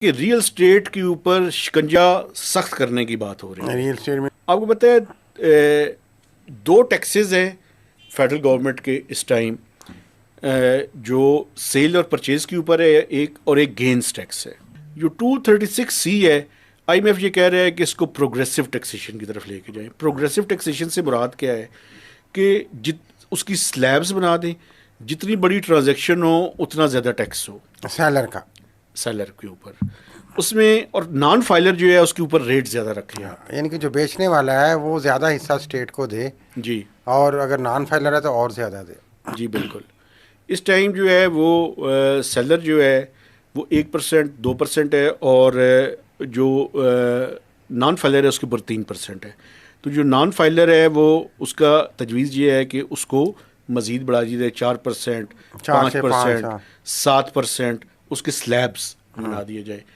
کہ real estate کے اوپر شکنجہ سخت کرنے کی بات ہو رہی ہے. ریئل اسٹیٹ میں آپ کو پتہ ہے دو ٹیکسز ہیں فیڈرل گورنمنٹ کے اس ٹائم، جو سیل اور پرچیز کے اوپر ہے ایک، اور ایک گینز ٹیکس ہے. جو 236C ہے، آئی ایم ایف یہ کہہ رہا ہے کہ اس کو پروگریسو ٹیکسیشن کی طرف لے کے جائیں. پروگریسو ٹیکسیشن سے مراد کیا ہے کہ اس کی سلیبز بنا دیں، جتنی بڑی ٹرانزیکشن ہو اتنا زیادہ ٹیکس ہو سیلر کا، سیلر کے اوپر، اس میں، اور نان فائلر جو ہے اس کے اوپر ریٹ زیادہ رکھیں آپ. یعنی کہ جو بیچنے والا ہے وہ زیادہ حصہ اسٹیٹ کو دے، جی اور اگر نان فائلر ہے تو اور زیادہ دے. جی بالکل. اس ٹائم جو ہے وہ سیلر جو ہے وہ 1%، 2% ہے، اور جو نان فائلر ہے اس کے اوپر 3% ہے. تو جو نان فائلر ہے وہ اس کا تجویز یہ ہے کہ اس کو مزید بڑھا دی جائے، 4%، 4 سے 5، 5%، 7%، اس کے سلیبس بنا دیے جائے.